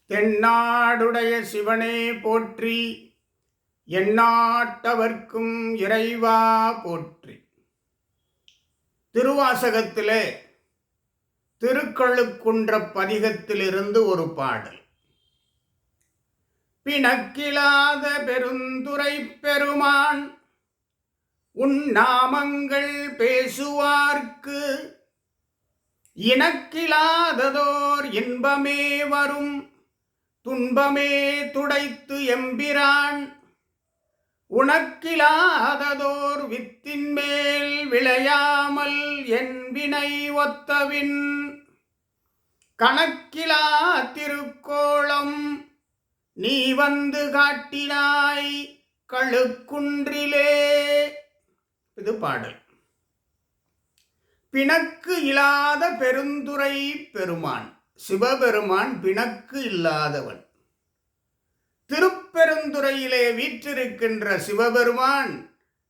தென்னாடுடைய சிவனே போற்றி, எந்நாட்டவர்க்கும் இறைவா போற்றி. திருவாசகத்திலே திருக்கழுக்குன்ற பதிகத்திலிருந்து ஒரு பாடல். பிணக்கிலாத பெருந்துரை பெருமான் உன் நாமங்கள் பேசுவார்க்கு இணக்கிலாததோர் இன்பமே வரும், துன்பமே துடைத்து எம்பிரான் உனக்கிலாததோர் வித்தின் மேல் விளையாமல் என் வினை ஒத்தவின் கணக்கிலா திருக்கோளம் நீ வந்து காட்டினாய் கழுக்குன்றிலே. இது பாடல். பிணக்கு இல்லாத பெருந்துரை பெருமான், சிவபெருமான் பிணக்கு இல்லாதவன். திருப்பெருந்துறையிலே வீற்றிருக்கின்ற சிவபெருமான்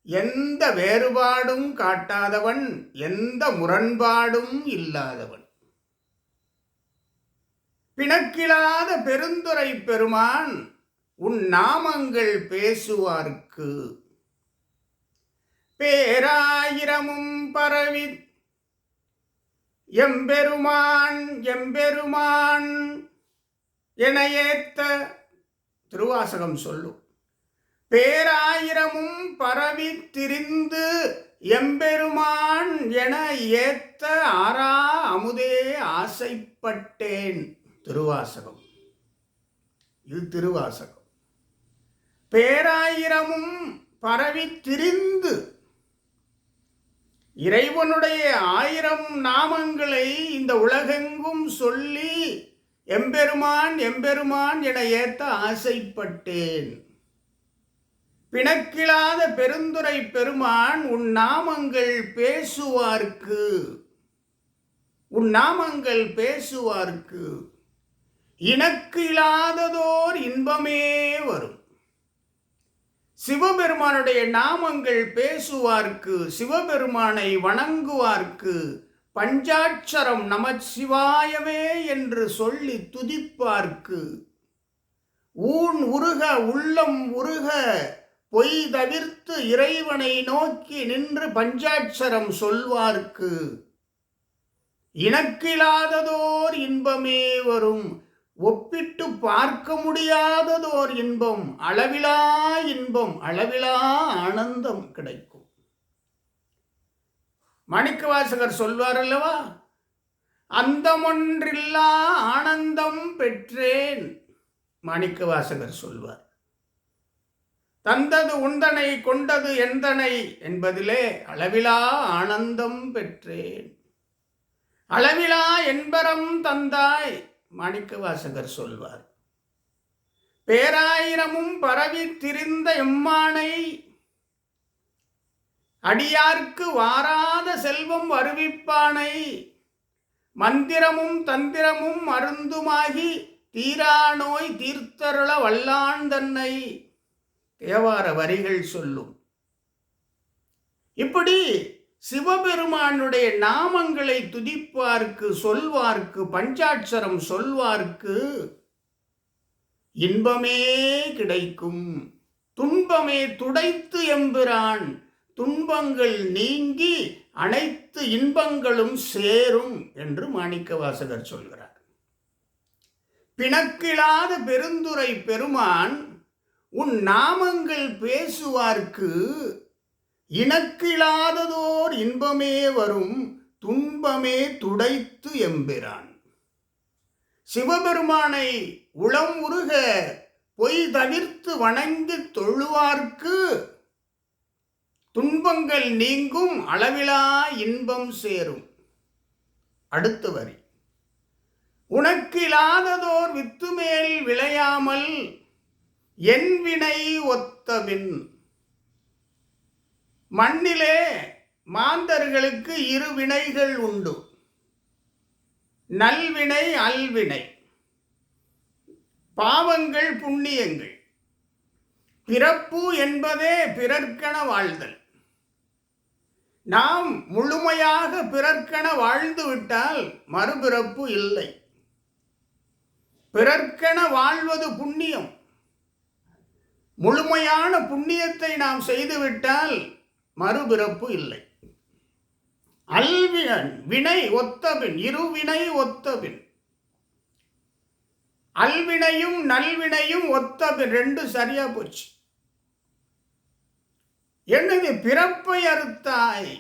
எந்த வேறுபாடும் காட்டாதவன், எந்த முரண்பாடும் இல்லாதவன். பிணக்கிலாத பெருந்துரை பெருமான் உன் நாமங்கள் பேசுவார்க்கு பேராயிரமும் பரவி எம்பெருமான் எம்பெருமான் என ஏத்த. திருவாசகம் சொல்லும். பேராயிரமும் பரவி திரிந்து எம்பெருமான் என ஏத்த ஆரா அமுதே ஆசைப்பட்டேன். திருவாசகம். இது திருவாசகம். பேராயிரமும் பரவி திரிந்து இறைவனுடைய 1000 நாமங்களை இந்த உலகெங்கும் சொல்லி எம்பெருமான் எம்பெருமான் என ஏத்த ஆசைப்பட்டேன். பிணக்கிலாத பெருந்துரை பெருமான் உன் நாமங்கள் பேசுவார்க்கு, உன் நாமங்கள் பேசுவார்க்கு இனக்கு இல்லாததோர் இன்பமே வரும். சிவபெருமானுடைய நாமங்கள் பேசுவார்க்கு, சிவபெருமானை வணங்குவார்க்கு, பஞ்சாட்சரம் நமச்சிவாயவே என்று சொல்லி துதிப்பார்க்கு, ஊன் உருக உள்ளம் உருக பொய் தவிர்த்து இறைவனை நோக்கி நின்று பஞ்சாட்சரம் சொல்வார்க்கு இணக்கிலாததோர் இன்பமே வரும். ஒப்பிட்டு பார்க்க முடியாததோர் இன்பம், அளவிலா இன்பம், அளவிலா ஆனந்தம் கிடைக்கும். மாணிக்கவாசகர் சொல்வார் அல்லவா, அந்தமொன்றில்லா ஆனந்தம் பெற்றேன். மாணிக்கவாசகர் சொல்வார். தந்தது உந்தனை கொண்டது எந்தனை என்பதிலே அளவிலா ஆனந்தம் பெற்றேன். அளவிலா என்பரம் தந்தாய். மாணிக்கவாசகர் சொல்வார். பேராயிரமும் பரவி திரிந்த எம்மானை அடியார்க்கு வாராத செல்வம் வருவிப்பானை மந்திரமும் தந்திரமும் மருந்துமாகி தீரா நோய் தீர்த்தருள வல்லான் தன்னை. தேவார வரிகள் சொல்லும். இப்படி சிவபெருமானுடைய நாமங்களை துதிப்பார்க்கு, சொல்வார்க்கு, பஞ்சாட்சரம் சொல்வார்க்கு இன்பமே கிடைக்கும், துன்பமே துடைத்து எம்பிரான் துன்பங்கள் நீங்கி அனைத்து இன்பங்களும் சேரும் என்று மாணிக்கவாசகர் சொல்கிறார். பிணக்கிலாத பெருந்துரை பெருமான் உன் நாமங்கள் பேசுவார்க்கு இணக்கிலாததோர் இன்பமே வரும், துன்பமே துடைத்து எம்பிரான். சிவபெருமானை உளம் உருக பொய் தவிர்த்து வணங்கி தொழுவார்க்கு துன்பங்கள் நீங்கும், அளவிலா இன்பம் சேரும். அடுத்த வரி. உனக்கிலாததோர் வித்துமேல் விளையாமல் என் வினை ஒத்தவின். மண்ணிலே மாந்தர்களுக்கு 2 வினைகள் உண்டு. நல்வினை, அல்வினை. பாவங்கள், புண்ணியங்கள். பிறப்பு என்பதே பிறர்க்கென வாழ்தல். நாம் முழுமையாக பிறர்க்கென வாழ்ந்து விட்டால் மறுபிறப்பு இல்லை. பிறர்க்கென வாழ்வது புண்ணியம். முழுமையான புண்ணியத்தை நாம் செய்துவிட்டால் மறுபிறப்பு இல்லை. அல்வினன் வினை ஒத்தபின், இருவினை ஒத்தபின். அல்வினையும் நல்வினையும் ஒத்தபின், ரெண்டு சரியா போச்சு. என்னது பிறப்பை அறுத்தாய்,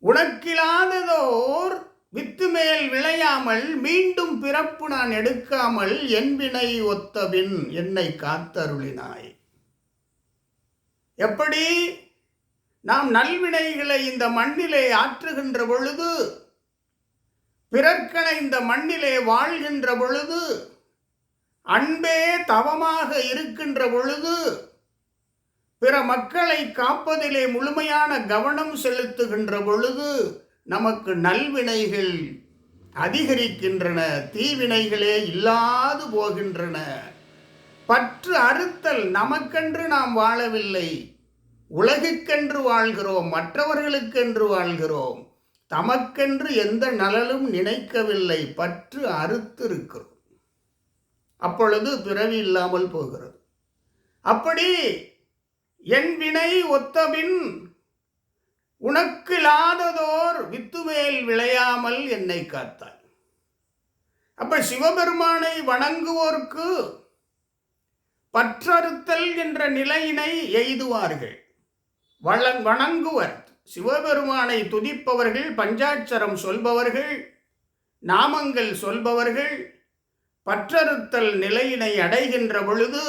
உனக்கில்லாததோர் வித்து மேல் விளையாமல் மீண்டும் பிறப்பு நான் எடுக்காமல் என் வினை ஒத்தபின் என்னை காத்தருளினாய். எப்படி நாம் நல்வினைகளை இந்த மண்ணிலே ஆற்றுகின்ற பொழுது, பிறர்க்கென இந்த மண்ணிலே வாழ்கின்ற பொழுது, அன்பே தவமாக இருக்கின்ற பொழுது, பிற மக்களை காப்பதிலே முழுமையான கவனம் செலுத்துகின்ற பொழுது நமக்கு நல்வினைகள் அதிகரிக்கின்றன, தீவினைகளே இல்லாது போகின்றன. பற்று அறுத்தல், நமக்கென்று நாம் வாழவில்லை, உலகுக்கென்று வாழ்கிறோம், மற்றவர்களுக்கென்று வாழ்கிறோம், தமக்கென்று எந்த நலனும் நினைக்கவில்லை, பற்று அறுத்து இருக்கிறோம். அப்பொழுது பிறவி இல்லாமல் போகிறது. அப்படி என் வினை ஒத்தபின் உனக்கில்லாததோர் வித்துமேல் விளையாமல் என்னை காத்தாய். அப்ப சிவபெருமானை வணங்குவோர்க்கு பற்றறுத்தல் என்ற நிலையினை எய்துவார்கள், வணங்குவர். சிவபெருமானை துதிப்பவர்கள், பஞ்சாட்சரம் சொல்பவர்கள், நாமங்கள் சொல்பவர்கள் பற்றறுத்தல் நிலையினை அடைகின்ற பொழுது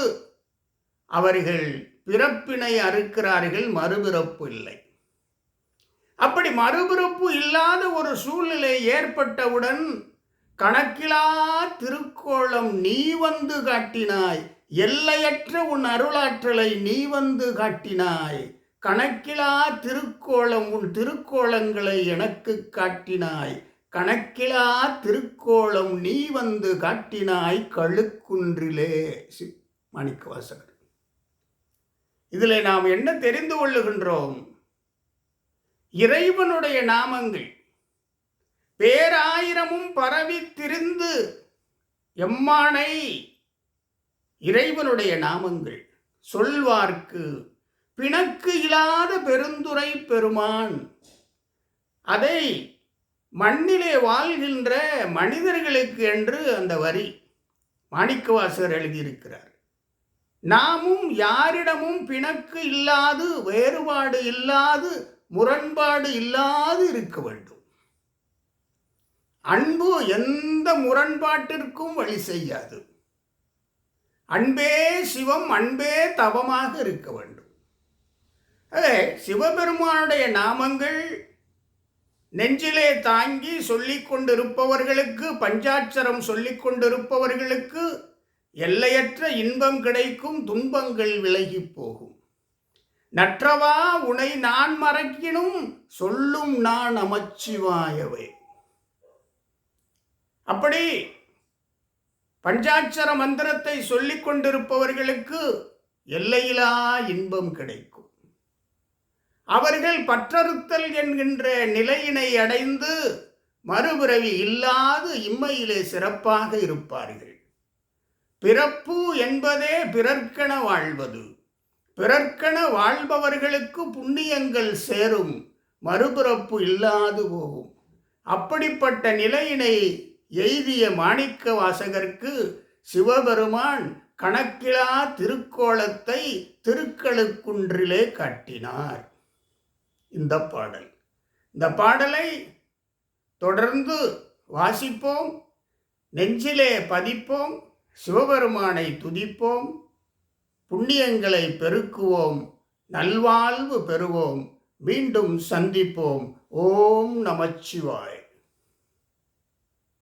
அவர்கள் பிறப்பினை அறுக்கிறார்கள், மறுபிறப்பு இல்லை. அப்படி மறுபிறப்பு இல்லாத ஒரு சூழ்நிலை ஏற்பட்டவுடன் கணக்கிலா திருக்கோலம் நீ வந்து காட்டினாய், எல்லையற்ற உன் அருளாற்றலை நீ வந்து காட்டினாய், கணக்கிலா திருக்கோலம் உன் திருக்கோலங்களை எனக்கு காட்டினாய், கணக்கிலா திருக்கோலம் நீ வந்து காட்டினாய் கழுக்குன்றிலே. மாணிக்கவாசகர். இதில் நாம் என்ன தெரிந்து கொள்ளுகின்றோம்? இறைவனுடைய நாமங்கள் பேராயிரமும் பரவி திரிந்து எம்மானை, இறைவனுடைய நாமங்கள் சொல்வார்க்கு பிணக்கு இல்லாத பெருந்துரை பெருமான். அதை மண்ணிலே வாழ்கின்ற மனிதர்களுக்கு என்று அந்த வரி மாணிக்கவாசகர் எழுதியிருக்கிறார். நாமும் யாரிடமும் பிணக்கு இல்லாது, வேறுபாடு இல்லாது, முரண்பாடு இல்லாது இருக்க வேண்டும். அன்பு எந்த முரண்பாட்டிற்கும் வழி செய்யாது. அன்பே சிவம், அன்பே தவமாக இருக்க வேண்டும். சிவபெருமானுடைய நாமங்கள் நெஞ்சிலே தாங்கி சொல்லிக் கொண்டிருப்பவர்களுக்கு, பஞ்சாட்சரம் சொல்லிக் கொண்டிருப்பவர்களுக்கு எல்லையற்ற இன்பம் கிடைக்கும், துன்பங்கள் விலகி போகும். நற்றவா உனை நான் மறக்கினும் சொல்லும் நான் நமச்சிவாயவே. அப்படி பஞ்சாட்சர மந்திரத்தை சொல்லிக் கொண்டிருப்பவர்களுக்கு எல்லையிலா இன்பம் கிடைக்கும். அவர்கள் பற்றறுத்தல் என்கின்ற நிலையினை அடைந்து மறுபிறவி இல்லாது இம்மையிலே சிறப்பாக இருப்பார்கள். பிறப்பு என்பதே பிறர்க்கென வாழ்வது. பிறர்க்கென வாழ்பவர்களுக்கு புண்ணியங்கள் சேரும், மறுபிறப்பு இல்லாது போகும். அப்படிப்பட்ட நிலையினை எய்திய மாணிக்க வாசகருக்கு சிவபெருமான் கணக்கிலா திருக்கோலத்தை திருக்கழுக்குன்றிலே காட்டினார். இந்த பாடலை தொடர்ந்து வாசிப்போம், நெஞ்சிலே பதிப்போம், சிவபெருமானை துதிப்போம், புண்ணியங்களை பெருக்குவோம், நல்வாழ்வு பெறுவோம். மீண்டும் சந்திப்போம். ஓம் நமச்சிவாய.